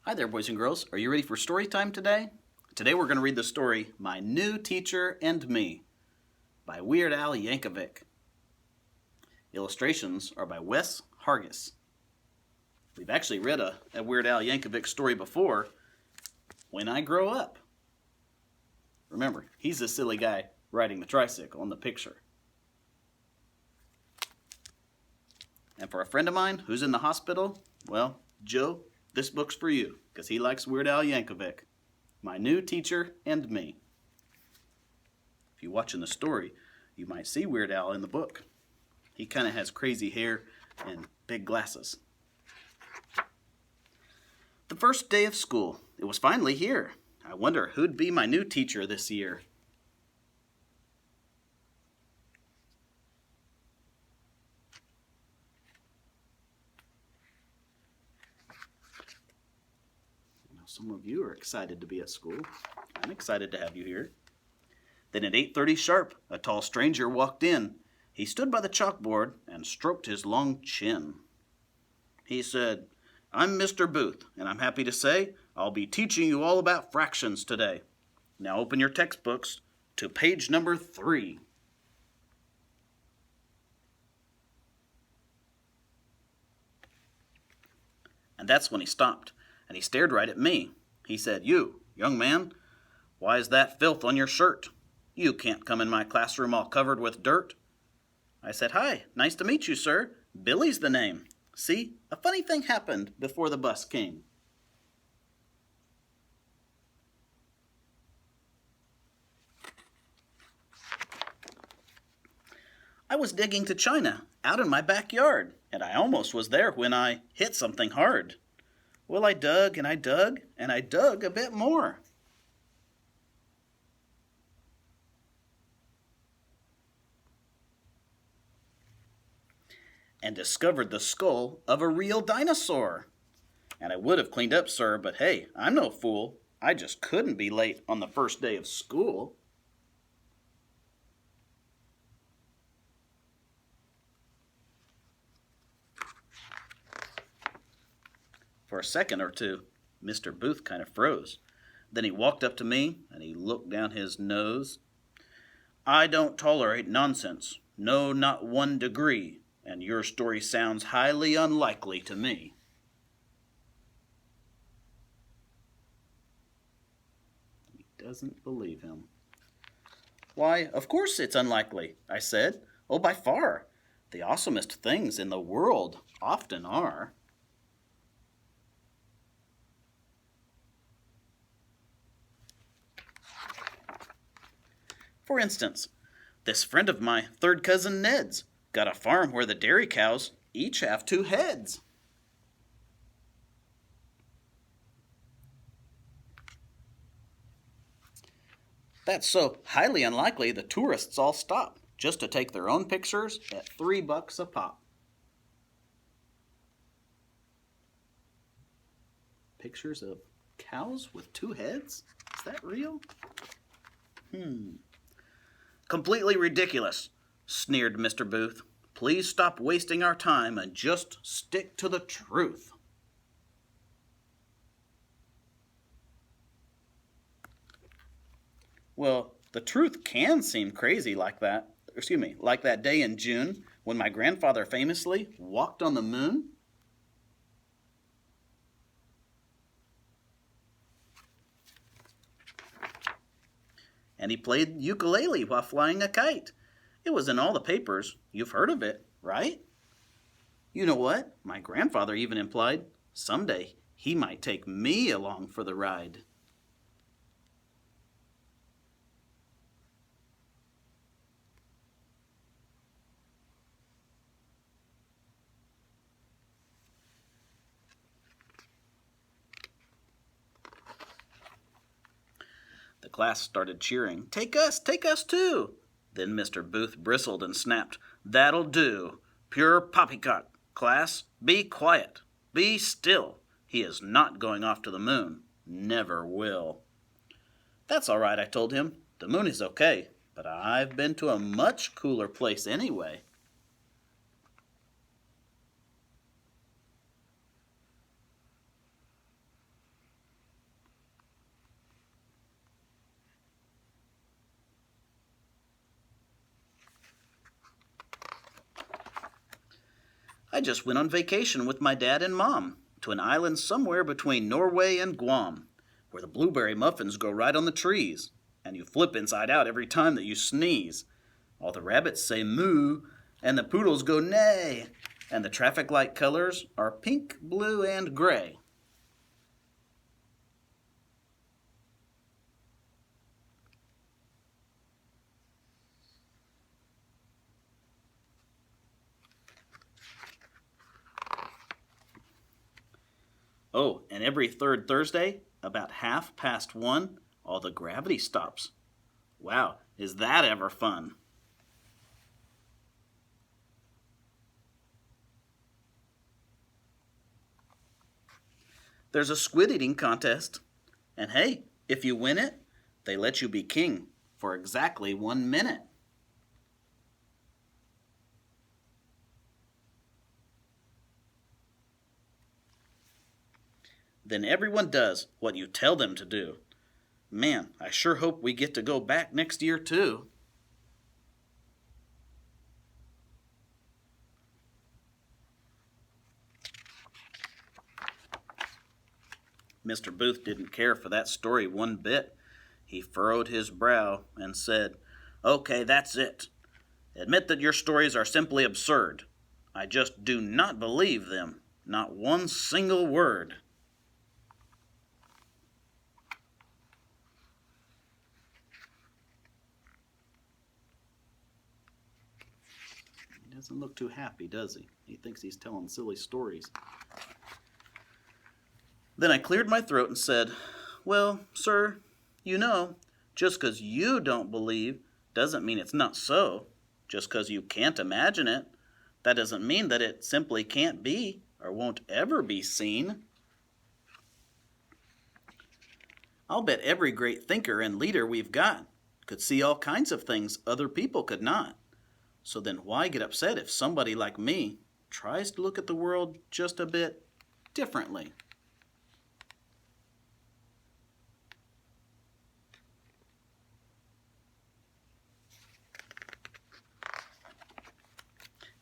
Hi there, boys and girls. Are you ready for story time today? Today we're going to read the story My New Teacher and Me by Weird Al Yankovic. Illustrations are by Wes Hargis. We've actually read a Weird Al Yankovic story before, When I Grow Up. Remember, he's the silly guy riding the tricycle in the picture. And for a friend of mine who's in the hospital, well, Joe, this book's for you, because he likes Weird Al Yankovic. My New Teacher and Me. If you watch in the story, you might see Weird Al in the book. He kind of has crazy hair and big glasses. The first day of school. It was finally here. I wonder who'd be my new teacher this year. Some of you are excited to be at school. I'm excited to have you here. Then at 8:30 sharp, a tall stranger walked in. He stood by the chalkboard and stroked his long chin. He said, "I'm Mr. Booth, and I'm happy to say I'll be teaching you all about fractions today. Now open your textbooks to page number 3. And that's when he stopped, and he stared right at me. He said, "You, young man, why is that filth on your shirt? You can't come in my classroom all covered with dirt." I said, "Hi, nice to meet you, sir. Billy's the name. See, a funny thing happened before the bus came." I was digging to China out in my backyard, and I almost was there when I hit something hard. Well, I dug and I dug and I dug a bit more. And discovered the skull of a real dinosaur. And I would have cleaned up, sir, but hey, I'm no fool. I just couldn't be late on the first day of school. For a second or two, Mr. Booth kind of froze. Then he walked up to me and he looked down his nose. "I don't tolerate nonsense. No, not 1 degree. And your story sounds highly unlikely to me." He doesn't believe him. "Why, of course it's unlikely," I said. "Oh, by far. The awesomest things in the world often are." For instance, this friend of my third cousin Ned's got a farm where the dairy cows each have 2 heads. That's so highly unlikely the tourists all stop just to take their own pictures at $3 a pop. Pictures of cows with 2 heads? Is that real? "Completely ridiculous," sneered Mr. Booth. "Please stop wasting our time and just stick to the truth." Well, the truth can seem crazy like that. Like that day in June when my grandfather famously walked on the moon. And he played ukulele while flying a kite. It was in all the papers. You've heard of it, right? You know what? My grandfather even implied someday he might take me along for the ride. The class started cheering, take us too." Then Mr. Booth bristled and snapped, "That'll do. Pure poppycock. Class, be quiet. Be still. He is not going off to the moon. Never will." "That's all right," I told him. "The moon is okay, but I've been to a much cooler place anyway." I just went on vacation with my dad and mom to an island somewhere between Norway and Guam, where the blueberry muffins grow right on the trees, and you flip inside out every time that you sneeze. All the rabbits say moo, and the poodles go neigh, and the traffic light colors are pink, blue, and gray. Oh, and every third Thursday, about 1:30, all the gravity stops. Wow, is that ever fun? There's a squid eating contest. And hey, if you win it, they let you be king for exactly 1 minute. Then everyone does what you tell them to do. Man, I sure hope we get to go back next year too. Mr. Booth didn't care for that story one bit. He furrowed his brow and said, "Okay, that's it. Admit that your stories are simply absurd. I just do not believe them, not one single word." He doesn't look too happy, does he? He thinks he's telling silly stories. Then I cleared my throat and said, "Well, sir, just 'cause you don't believe doesn't mean it's not so. Just 'cause you can't imagine it, that doesn't mean that it simply can't be or won't ever be seen. I'll bet every great thinker and leader we've got could see all kinds of things other people could not. So then why get upset if somebody like me tries to look at the world just a bit differently?"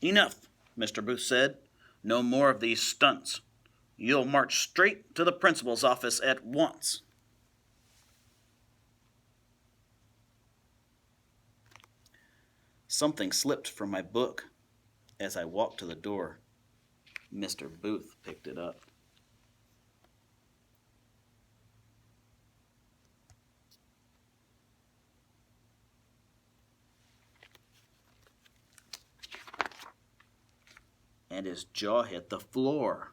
"Enough," Mr. Booth said. "No more of these stunts. You'll march straight to the principal's office at once." Something slipped from my book. As I walked to the door, Mr. Booth picked it up. And his jaw hit the floor.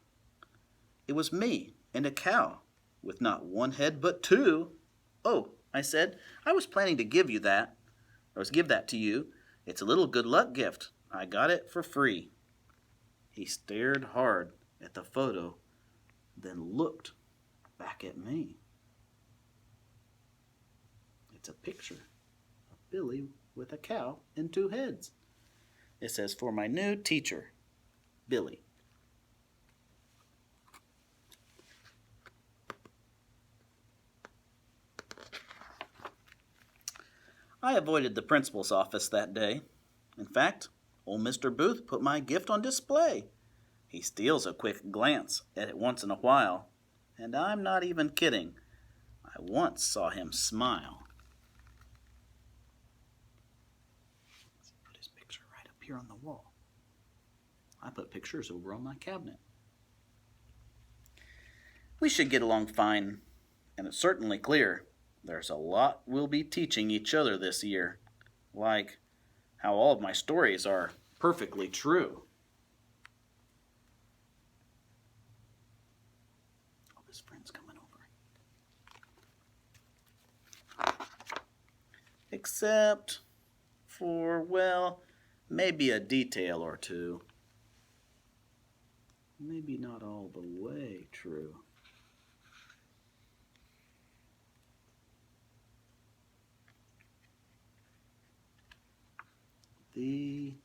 It was me and a cow, with not one head but two. "Oh," I said, "I was planning to give that to you. It's a little good luck gift. I got it for free." He stared hard at the photo, then looked back at me. It's a picture of Billy with a cow and two heads. It says, "For my new teacher, Billy." I avoided the principal's office that day. In fact, old Mr. Booth put my gift on display. He steals a quick glance at it once in a while, and I'm not even kidding. I once saw him smile. Let's put his picture right up here on the wall. I put pictures over on my cabinet. We should get along fine, and it's certainly clear there's a lot we'll be teaching each other this year, like how all of my stories are perfectly true. Oh, his friend's coming over. Except for, well, maybe a detail or two. Maybe not all the way true. The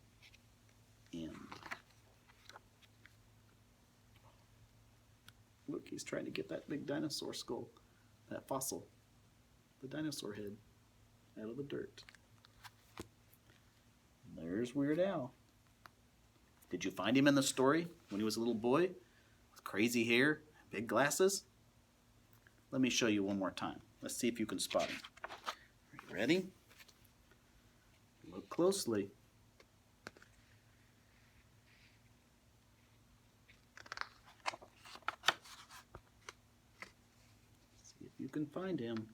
end. Look, he's trying to get that big dinosaur skull, that fossil, the dinosaur head, out of the dirt. There's Weird Al. Did you find him in the story when he was a little boy with crazy hair, big glasses? Let me show you one more time. Let's see if you can spot him. Are you ready? Look closely. See if you can find him.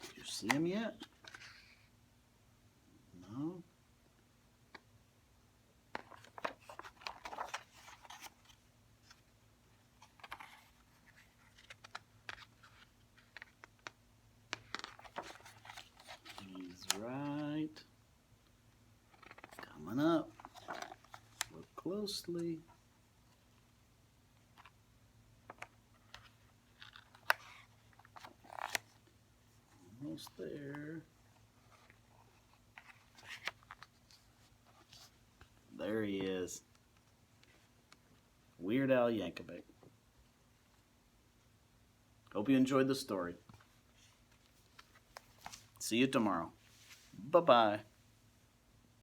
Did you see him yet? No? He's right. Coming up. Look closely. Almost there. There he is. Weird Al Yankovic. Hope you enjoyed the story. See you tomorrow. Bye-bye.